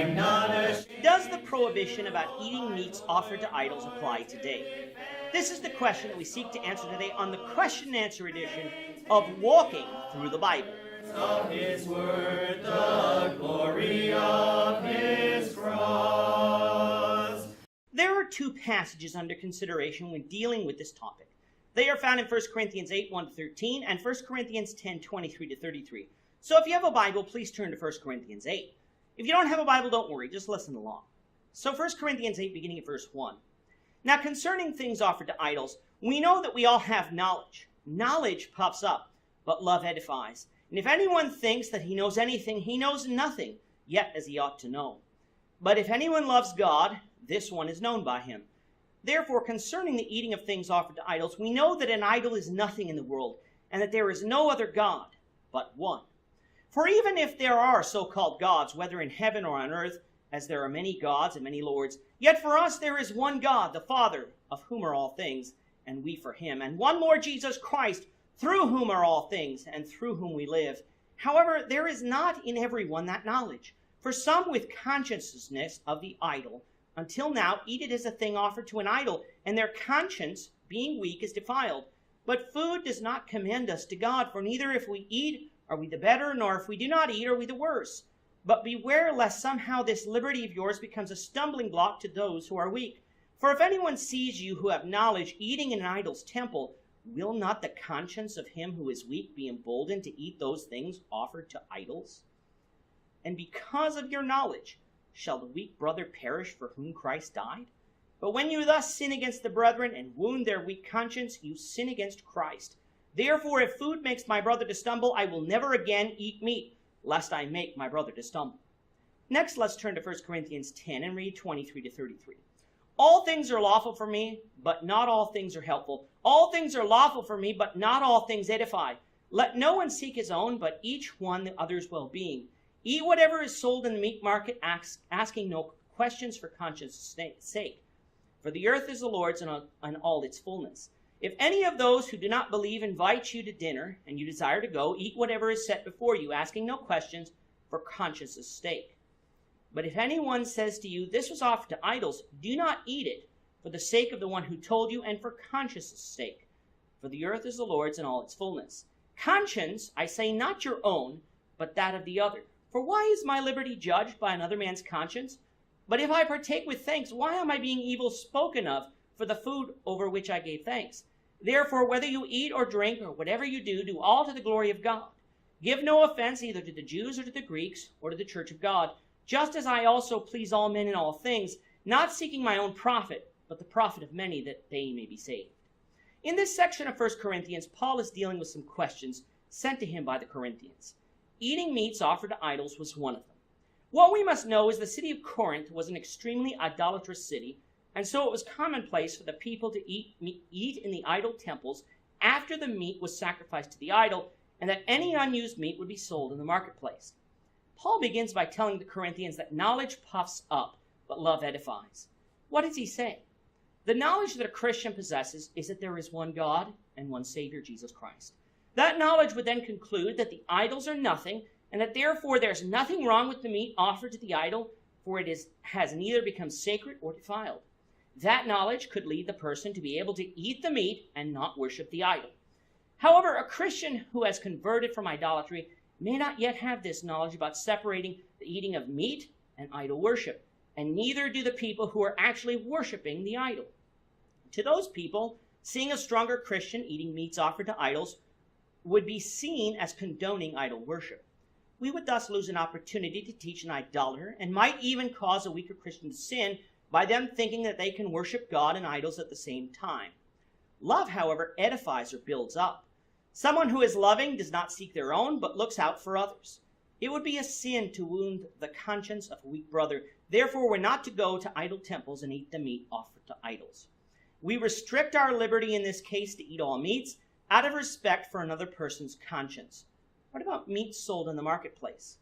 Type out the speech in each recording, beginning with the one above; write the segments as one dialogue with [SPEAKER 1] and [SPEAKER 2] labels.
[SPEAKER 1] Does the prohibition about eating meats offered to idols apply today? This is the question that we seek to answer today on the question and answer edition of Walking Through the Bible.
[SPEAKER 2] Of His word, the glory of His cross.
[SPEAKER 1] There are two passages under consideration when dealing with this topic. They are found in 1 Corinthians 8, 1-13 and 1 Corinthians 10, 23-33. So if you have a Bible, please turn to 1 Corinthians 8. If you don't have a Bible, don't worry, just listen along. So 1 Corinthians 8, beginning at verse 1. Now concerning things offered to idols, we know that we all have knowledge. Knowledge puffs up, but love edifies. And if anyone thinks that he knows anything, he knows nothing, yet as he ought to know. But if anyone loves God, this one is known by him. Therefore, concerning the eating of things offered to idols, we know that an idol is nothing in the world, and that there is no other God but one. For even if there are so-called gods, whether in heaven or on earth, as there are many gods and many lords, yet for us there is one God, the Father, of whom are all things, and we for him, and one Lord Jesus Christ, through whom are all things, and through whom we live. However, there is not in everyone that knowledge. For some with consciousness of the idol, until now eat it as a thing offered to an idol, and their conscience, being weak, is defiled. But food does not commend us to God, for neither if we eat are we the better, nor if we do not eat are we the worse. But beware lest somehow this liberty of yours becomes a stumbling block to those who are weak. For if anyone sees you who have knowledge eating in an idol's temple, will not the conscience of him who is weak be emboldened to eat those things offered to idols? And because of your knowledge, shall the weak brother perish for whom Christ died? But when you thus sin against the brethren and wound their weak conscience, you sin against Christ. Therefore, if food makes my brother to stumble, I will never again eat meat, lest I make my brother to stumble. Next, let's turn to 1 Corinthians 10 and read 23-33. All things are lawful for me, but not all things are helpful. All things are lawful for me, but not all things edify. Let no one seek his own, but each one the other's well-being. Eat whatever is sold in the meat market, asking no questions for conscience' sake. For the earth is the Lord's and all its fullness. If any of those who do not believe invite you to dinner, and you desire to go, eat whatever is set before you, asking no questions for conscience' sake. But if anyone says to you, this was offered to idols, do not eat it, for the sake of the one who told you, and for conscience' sake. For the earth is the Lord's and all its fullness. Conscience, I say, not your own, but that of the other. For why is my liberty judged by another man's conscience? But if I partake with thanks, why am I being evil spoken of for the food over which I gave thanks? Therefore, whether you eat or drink or whatever you do, do all to the glory of God. Give no offense either to the Jews or to the Greeks or to the church of God, just as I also please all men in all things, not seeking my own profit, but the profit of many, that they may be saved. In this section of 1 Corinthians, Paul is dealing with some questions sent to him by the Corinthians. Eating meats offered to idols was one of them. What we must know is the city of Corinth was an extremely idolatrous city, and so it was commonplace for the people to eat in the idol temples after the meat was sacrificed to the idol, and that any unused meat would be sold in the marketplace. Paul begins by telling the Corinthians that knowledge puffs up, but love edifies. What does he say? The knowledge that a Christian possesses is that there is one God and one Savior, Jesus Christ. That knowledge would then conclude that the idols are nothing, and that therefore there's nothing wrong with the meat offered to the idol, for it has neither become sacred or defiled. That knowledge could lead the person to be able to eat the meat and not worship the idol. However, a Christian who has converted from idolatry may not yet have this knowledge about separating the eating of meat and idol worship, and neither do the people who are actually worshiping the idol. To those people, seeing a stronger Christian eating meats offered to idols would be seen as condoning idol worship. We would thus lose an opportunity to teach an idolater, and might even cause a weaker Christian to sin by them thinking that they can worship God and idols at the same time. Love, however, edifies or builds up. Someone who is loving does not seek their own, but looks out for others. It would be a sin to wound the conscience of a weak brother. Therefore, we're not to go to idol temples and eat the meat offered to idols. We restrict our liberty in this case to eat all meats out of respect for another person's conscience. What about meat sold in the marketplace?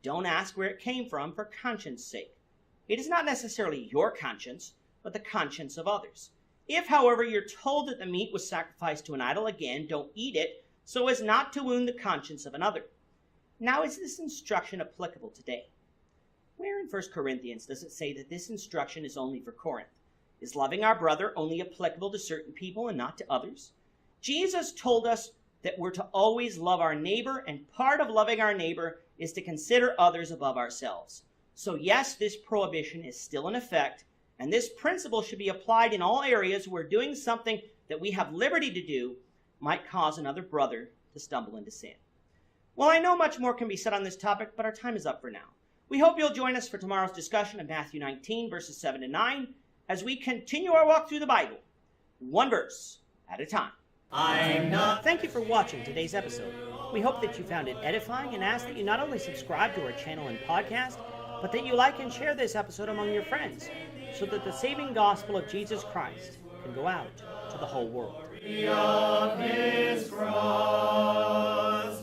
[SPEAKER 1] Don't ask where it came from for conscience sake. It is not necessarily your conscience, but the conscience of others. If, however, you're told that the meat was sacrificed to an idol, again, don't eat it, so as not to wound the conscience of another. Now, is this instruction applicable today? Where in 1 Corinthians does it say that this instruction is only for Corinth? Is loving our brother only applicable to certain people and not to others? Jesus told us that we're to always love our neighbor, and part of loving our neighbor is to consider others above ourselves. So yes, this prohibition is still in effect, and this principle should be applied in all areas where doing something that we have liberty to do might cause another brother to stumble into sin. Well, I know much more can be said on this topic, but our time is up for now. We hope you'll join us for tomorrow's discussion of Matthew 19, verses 7 to 9, as we continue our walk through the Bible, one verse at a time. Thank you for watching today's episode. We hope that you found it edifying and ask that you not only subscribe to our channel and podcast, but that you like and share this episode among your friends, so that the saving gospel of Jesus Christ can go out to the whole world.
[SPEAKER 2] Of his cross.